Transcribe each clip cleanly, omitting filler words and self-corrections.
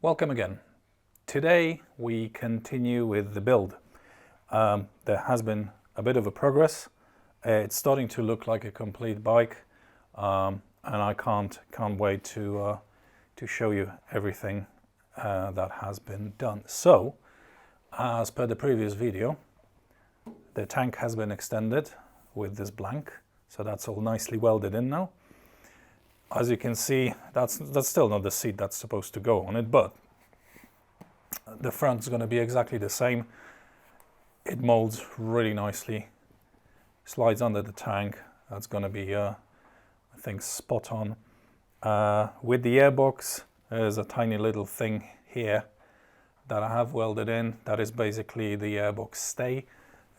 Welcome again. Today we continue with the build. There has been a bit of a progress. It's starting to look like a complete bike, and I can't wait to show you everything that has been done. So, as per the previous video, the tank has been extended with this blank, so that's all nicely welded in now. As you can see, that's still not the seat that's supposed to go on it, but the front's going to be exactly the same. It molds really nicely, slides under the tank. That's going to be, I think, spot on. With the airbox, there's a tiny little thing here that I have welded in. That is basically the airbox stay.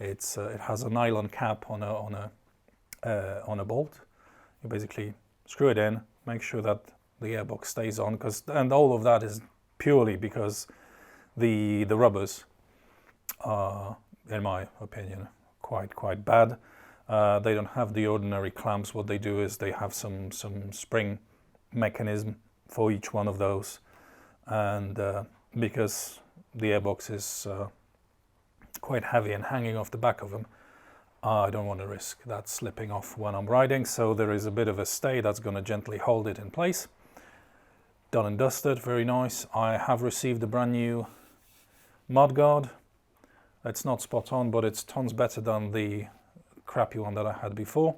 It has a nylon cap on a bolt. You basically screw it in, make sure that the airbox stays on, and all of that is purely because the rubbers are, in my opinion, quite bad. They don't have the ordinary clamps. What they do is they have some spring mechanism for each one of those, and because the airbox is quite heavy and hanging off the back of them, I don't want to risk that slipping off when I'm riding, so there is a bit of a stay that's going to gently hold it in place. Done and dusted, very nice. I have received a brand new Mudguard. It's not spot on, but it's tons better than the crappy one that I had before.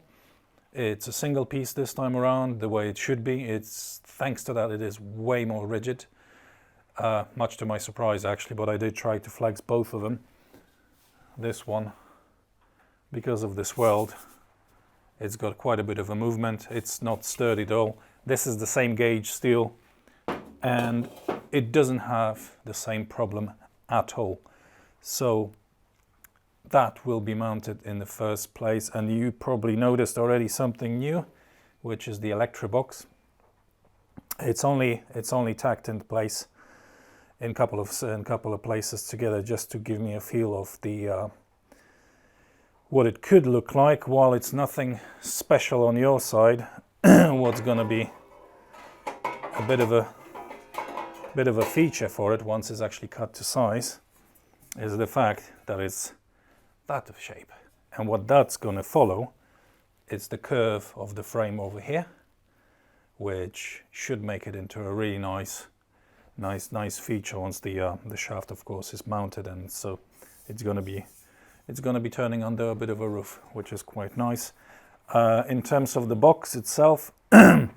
It's a single piece this time around, the way it should be. It's thanks to that it is way more rigid, much to my surprise actually, but I did try to flex both of them. This one, because of this weld, it's got quite a bit of a movement. It's not sturdy at all. This is the same gauge steel, and it doesn't have the same problem at all. So that will be mounted in the first place, and you probably noticed already something new, which is the electrobox. It's only tacked into place in a couple of places together, just to give me a feel of the what it could look like. While it's nothing special on your side, what's going to be a bit of a feature for it once it's actually cut to size is the fact that it's that shape. And what that's going to follow is the curve of the frame over here, which should make it into a really nice feature once the shaft, of course, is mounted, and so it's going to be turning under a bit of a roof, which is quite nice. In terms of the box itself,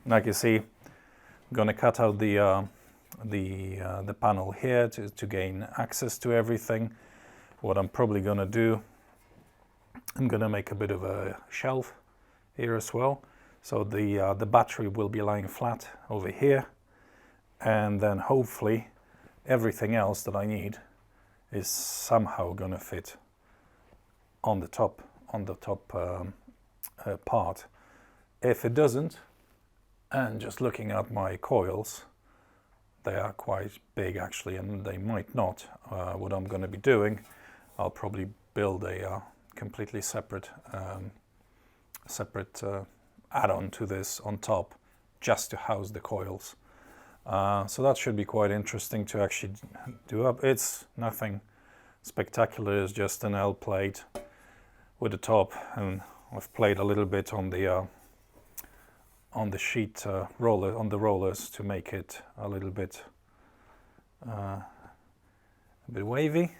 like you see, I'm going to cut out the panel here to gain access to everything. What I'm probably going to do, I'm going to make a bit of a shelf here as well. So the battery will be lying flat over here, and then hopefully everything else that I need is somehow going to fit on the top part. If it doesn't, and just looking at my coils, they are quite big actually, and they might not. What I'm going to be doing, I'll probably build a completely separate add-on to this on top, just to house the coils. So that should be quite interesting to actually do up. It's nothing spectacular, it's just an L plate with the top, and I've played a little bit on the sheet rollers to make it a little bit wavy,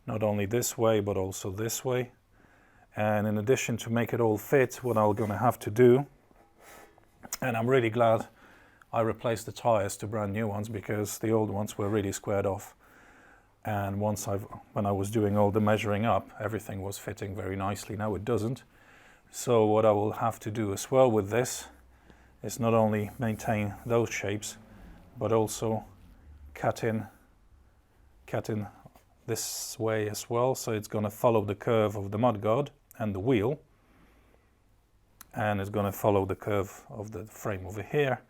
not only this way but also this way. And in addition, to make it all fit, what I'm going to have to do, and I'm really glad I replaced the tires to brand new ones, because the old ones were really squared off. And when I was doing all the measuring up, everything was fitting very nicely. Now it doesn't. So what I will have to do as well with this is not only maintain those shapes, but also cut in this way as well. So it's going to follow the curve of the mudguard and the wheel, and it's going to follow the curve of the frame over here.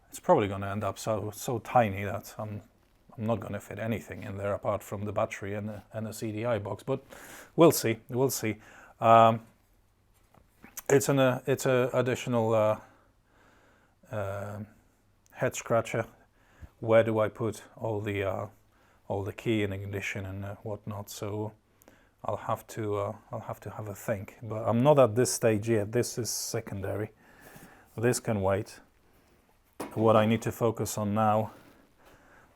It's probably going to end up so tiny that I'm not going to fit anything in there apart from the battery and a CDI box, but we'll see. It's a additional head scratcher where do I put all the key and ignition and whatnot. So I'll have to have a think. But I'm not at this stage yet. This is secondary. This can wait. What I need to focus on now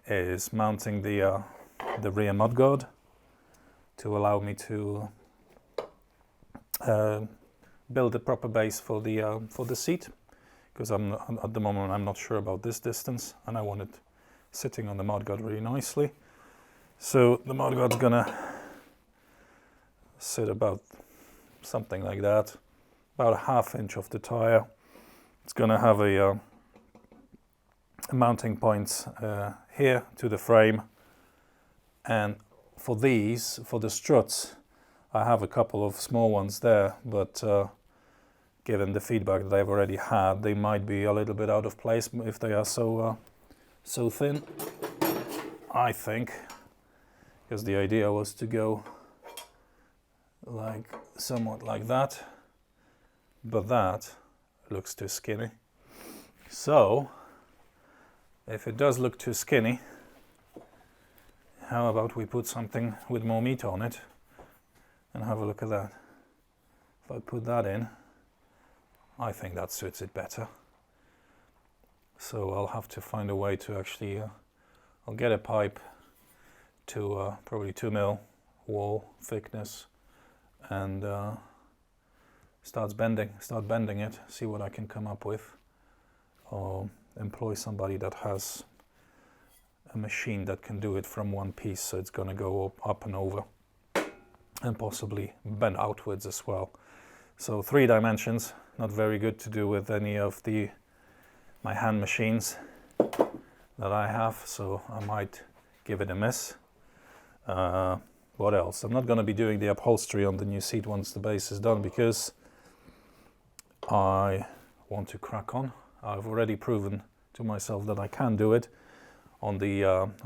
is mounting the rear mudguard to allow me to build a proper base for the seat, because at the moment I'm not sure about this distance, and I want it sitting on the mudguard really nicely. So the mudguard's gonna sit about something like that, about a ½ inch off the tire. It's gonna have a mounting points here to the frame, and for the struts, I have a couple of small ones there, but given the feedback that I've already had, they might be a little bit out of place if they are so thin, I think, because the idea was to go like somewhat like that, but that looks too skinny. So if it does look too skinny, how about we put something with more meat on it and have a look at that. If I put that in, I think that suits it better. So I'll have to find a way to actually, I'll get a pipe to probably 2 mil wall thickness and start bending it, see what I can come up with, or employ somebody that has a machine that can do it from one piece, so it's going to go up and over and possibly bend outwards as well. So 3 dimensions, not very good to do with any of my hand machines that I have, so I might give it a miss. What else? I'm not going to be doing the upholstery on the new seat once the base is done, because I want to crack on. I've already proven to myself that I can do it on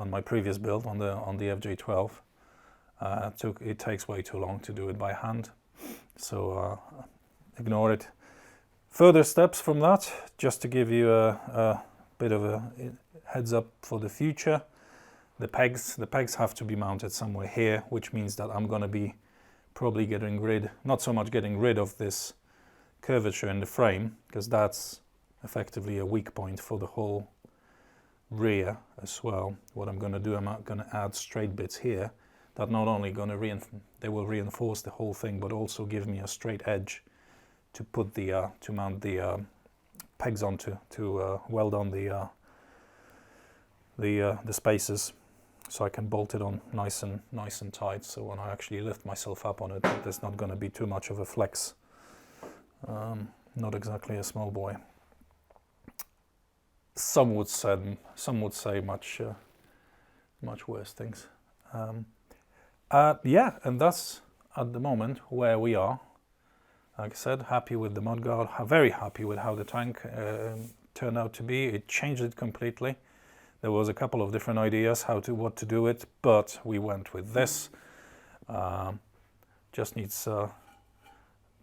my previous build on the FJ12. It takes way too long to do it by hand, so ignore it. Further steps from that, just to give you a bit of a heads up for the future. The pegs have to be mounted somewhere here, which means that I'm going to be probably not so much getting rid of this curvature in the frame, because that's effectively a weak point for the whole rear as well. What I'm going to do, I'm going to add straight bits here that not only going to they will reinforce the whole thing, but also give me a straight edge to put to mount the pegs onto, to weld on the spaces, so I can bolt it on nice and tight. So when I actually lift myself up on it, there's not going to be too much of a flex. Not exactly a small boy. Some would say much worse things. Yeah, and that's at the moment where we are. Like I said, happy with the mudguard, very happy with how the tank turned out to be. It changed it completely. There was a couple of different ideas what to do with, but we went with this. Just needs a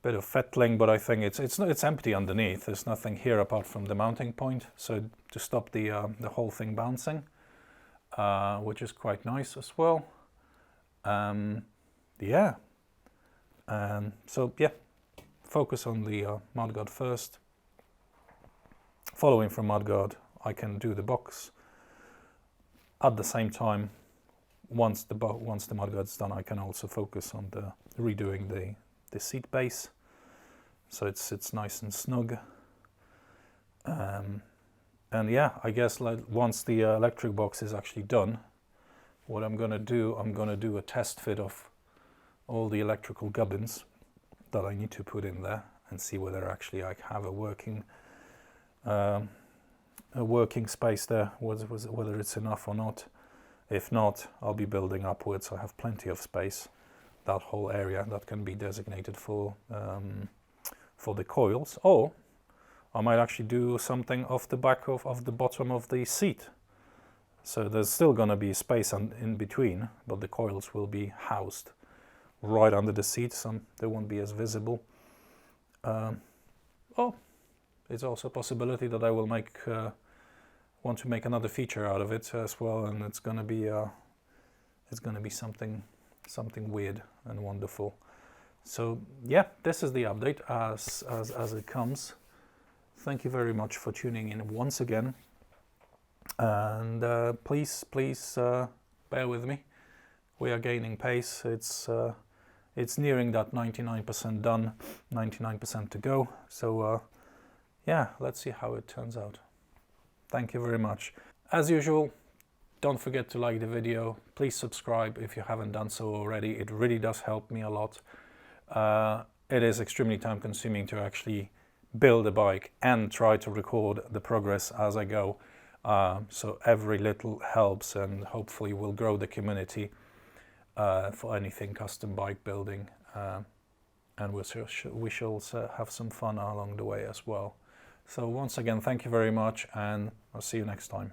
bit of fettling, but I think it's empty underneath. There's nothing here apart from the mounting point, so to stop the whole thing bouncing, which is quite nice as well. Yeah, and so yeah, focus on the mudguard first. Following from mudguard, I can do the box. At the same time, once the mudguard's done, I can also focus on redoing the seat base, so it's nice and snug. And yeah, I guess once the electric box is actually done, what I'm gonna do a test fit of all the electrical gubbins that I need to put in there, and see whether actually I have a working space there, whether it's enough or not. If not, I'll be building upwards. I have plenty of space. That whole area that can be designated for the coils, or I might actually do something off the back of the bottom of the seat. So there's still going to be space in between, but the coils will be housed right under the seat, so they won't be as visible. It's also a possibility that I will make want to make another feature out of it as well, and it's going to be something weird and wonderful. So yeah, this is the update as it comes. Thank you very much for tuning in once again, and please bear with me. We are gaining pace. It's nearing that 99% done, 99% to go. So yeah, let's see how it turns out. Thank you very much. As usual, don't forget to like the video. Please subscribe if you haven't done so already. It really does help me a lot. It is extremely time consuming to actually build a bike and try to record the progress as I go. So every little helps, and hopefully will grow the community for anything custom bike building. And we shall have some fun along the way as well. So once again, thank you very much, and I'll see you next time.